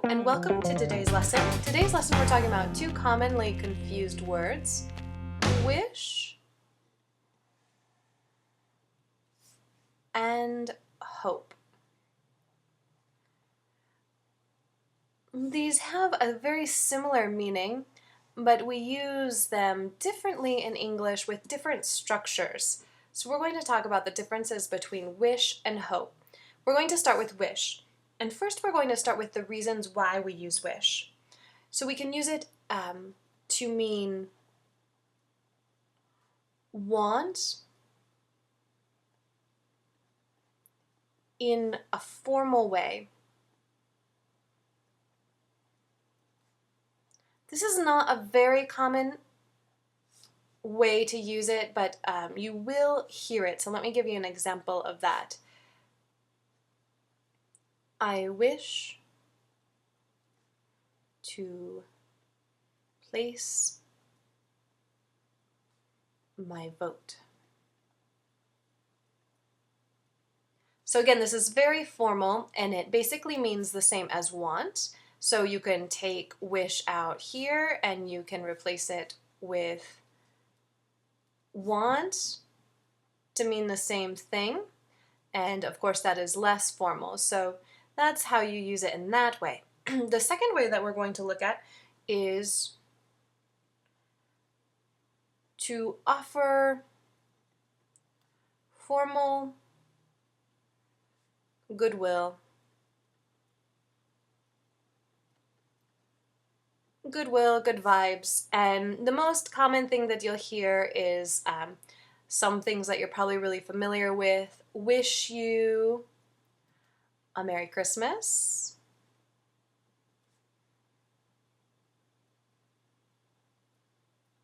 and welcome to today's lesson. Today's lesson we're talking about two commonly confused words, wish and hope. These have a very similar meaning, but we use them differently in English with different structures. So we're going to talk about the differences between wish and hope. We're going to start with wish. And first we're going to start with the reasons why we use wish. So we can use it to mean want in a formal way. This is not a very common way to use it, but you will hear it. So let me give you an example of that. I wish to place my vote. So again, this is very formal, and it basically means the same as want. So you can take wish out here, and you can replace it with want to mean the same thing. And of course, that is less formal. So that's how you use it in that way. The second way that we're going to look at is to offer formal goodwill, good vibes, and the most common thing that you'll hear is some things that you're probably really familiar with. Wish you a Merry Christmas.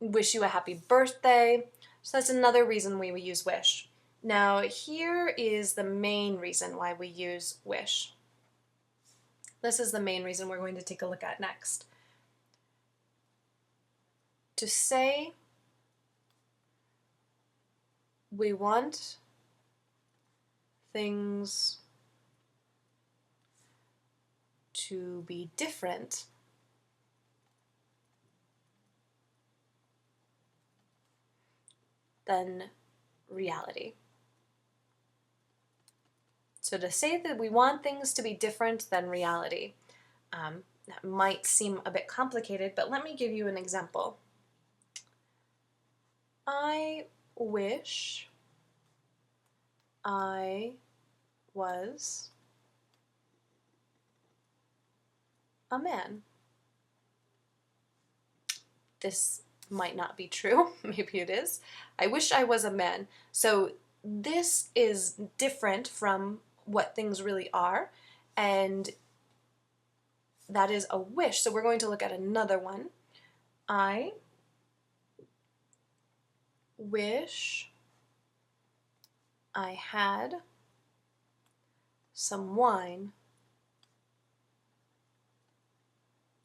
Wish you a happy birthday. So that's another reason we would use wish. Now, here is the main reason why we use wish. This is the main reason we're going to take a look at next. To say we want things to be different than reality. So to say that we want things to be different than reality, that might seem a bit complicated, but let me give you an example. I wish I was a man. This might not be true. Maybe it is. I wish I was a man. So this is different from what things really are, and that is a wish. So we're going to look at another one. I wish I had some wine.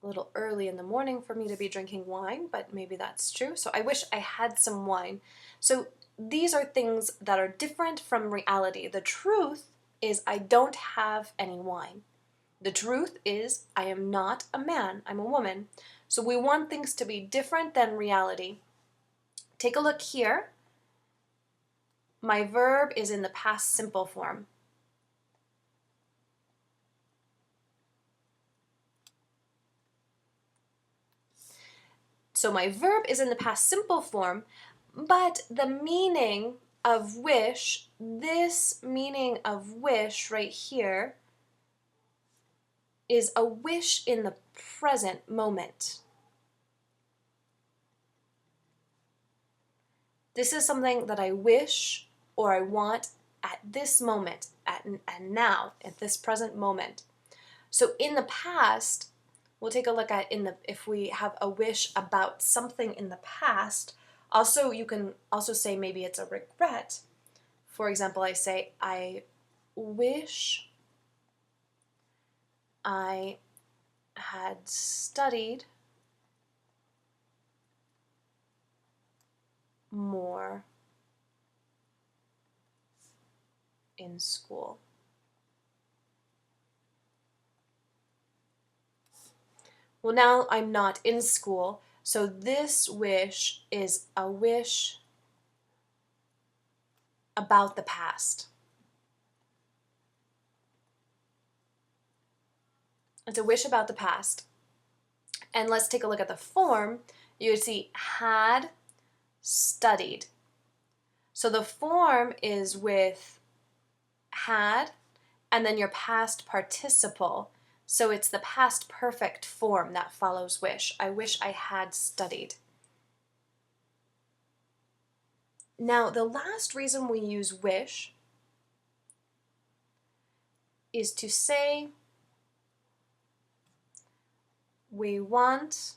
A little early in the morning for me to be drinking wine, but maybe that's true. So I wish I had some wine. So these are things that are different from reality. The truth is I don't have any wine. The truth is I am not a man, I'm a woman. So we want things to be different than reality. Take a look here. My verb is in the past simple form. So my verb is in the past simple form, but the meaning of wish, this meaning of wish right here, is a wish in the present moment. This is something that I wish or I want at this moment, and now, at this present moment. So in the past, we'll take a look at if we have a wish about something in the past. Also, you can also say maybe it's a regret. For example, I say, I wish I had studied more in school. Well, now I'm not in school, so this wish is a wish about the past. It's a wish about the past. And let's take a look at the form. You would see had studied. So the form is with had and then your past participle. So it's the past perfect form that follows wish. I wish I had studied. Now, the last reason we use wish is to say we want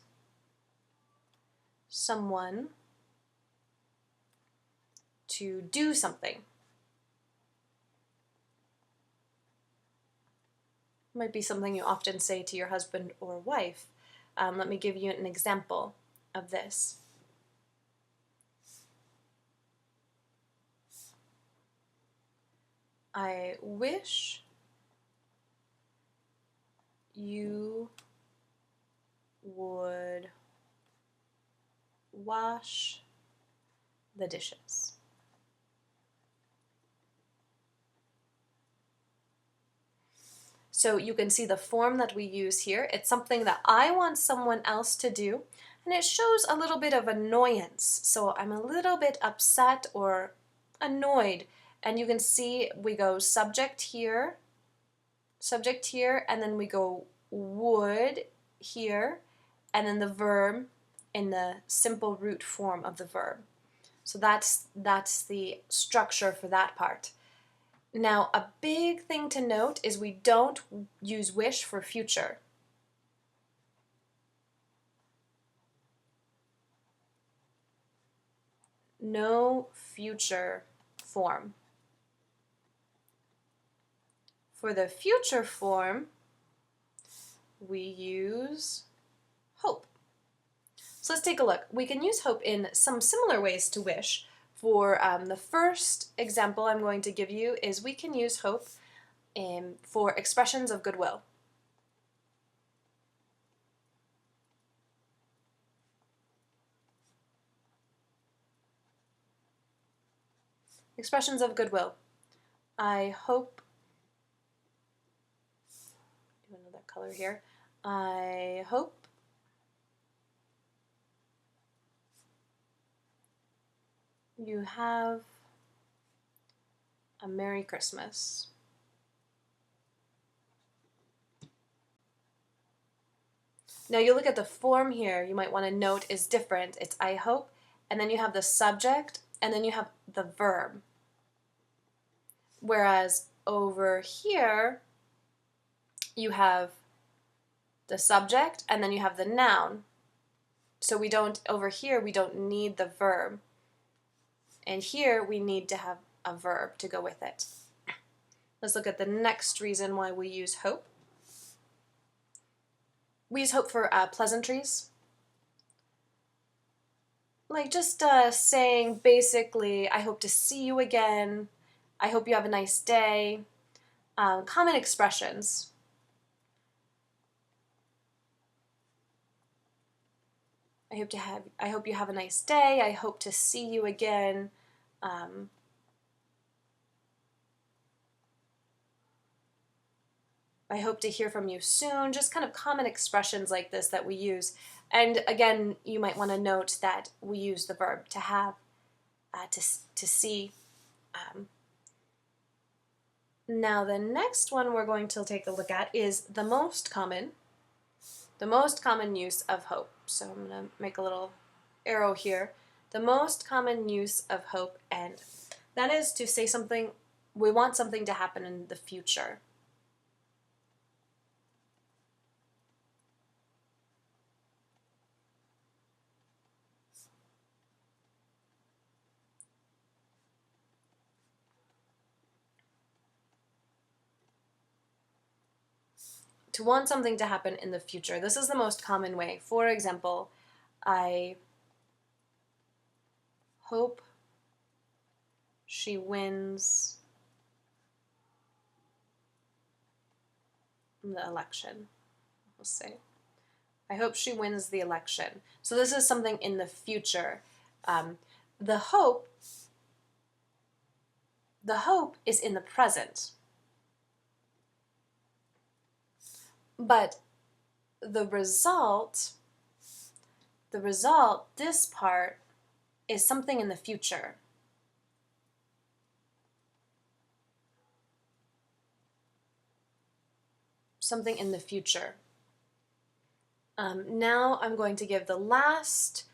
someone to do something. Might be something you often say to your husband or wife. Let me give you an example of this. I wish you would wash the dishes. So you can see the form that we use here. It's something that I want someone else to do, and it shows a little bit of annoyance. So I'm a little bit upset or annoyed, and you can see we go subject here, and then we go would here, and then the verb in the simple root form of the verb. So that's the structure for that part. Now, a big thing to note is we don't use wish for future. No future form. For the future form, we use hope. So let's take a look. We can use hope in some similar ways to wish. For the first example I'm going to give you is we can use hope for expressions of goodwill. Expressions of goodwill. I hope, do another color here. I hope you have a Merry Christmas. Now you look at the form here, you might want to note is different. It's I hope, and then you have the subject, and then you have the verb. Whereas over here, you have the subject, and then you have the noun. So over here, we don't need the verb. And here, we need to have a verb to go with it. Let's look at the next reason why we use hope. We use hope for pleasantries. Like just saying basically, I hope to see you again. I hope you have a nice day. Common expressions. I hope you have a nice day. I hope to see you again. I hope to hear from you soon. Just kind of common expressions like this that we use. And again, you might want to note that we use the verb to have, to see. Now the next one we're going to take a look at is the most common use of hope. So I'm going to make a little arrow here. The most common use of hope, and that is to say something, we want something to happen in the future. To want something to happen in the future. This is the most common way. For example, I hope she wins the election, we'll say. I hope she wins the election. So this is something in the future. The hope is in the present. But the result, this part, is something in the future. Something in the future. Now I'm going to give the last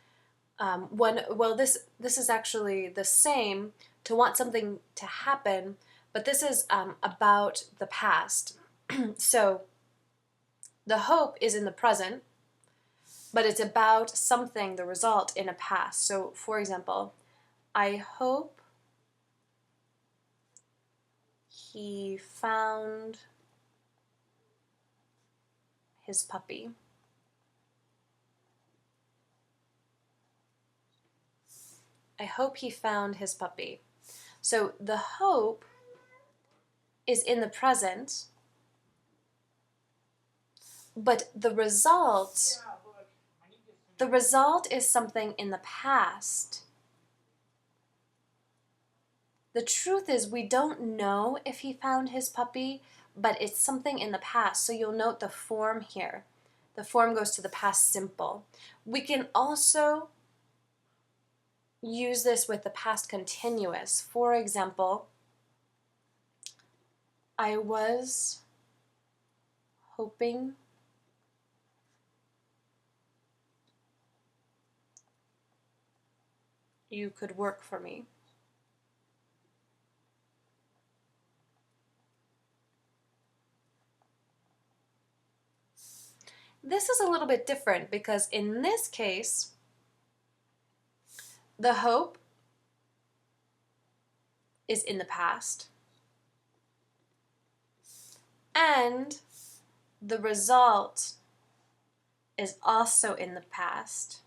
one. Well, this is actually the same, to want something to happen, but this is about the past. So the hope is in the present, but it's about something, the result, in a past. So, for example, I hope he found his puppy. I hope he found his puppy. So the hope is in the present, but the result is something in the past. The truth is, we don't know if he found his puppy, but it's something in the past. So you'll note the form here. The form goes to the past simple. We can also use this with the past continuous. For example, I was hoping you could work for me. This is a little bit different because in this case, the hope is in the past, and the result is also in the past.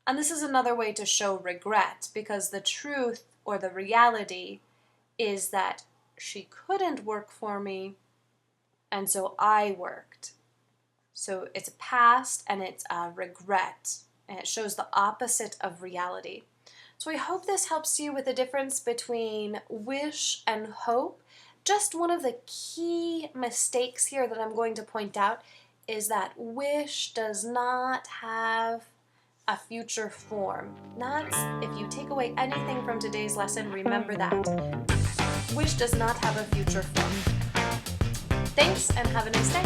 And this is another way to show regret, because the truth or the reality is that she couldn't work for me, and so I worked. So it's a past and it's a regret, and it shows the opposite of reality. So I hope this helps you with the difference between wish and hope. Just one of the key mistakes here that I'm going to point out is that wish does not have a future form. That's, if you take away anything from today's lesson, remember that. Wish does not have a future form. Thanks, and have a nice day.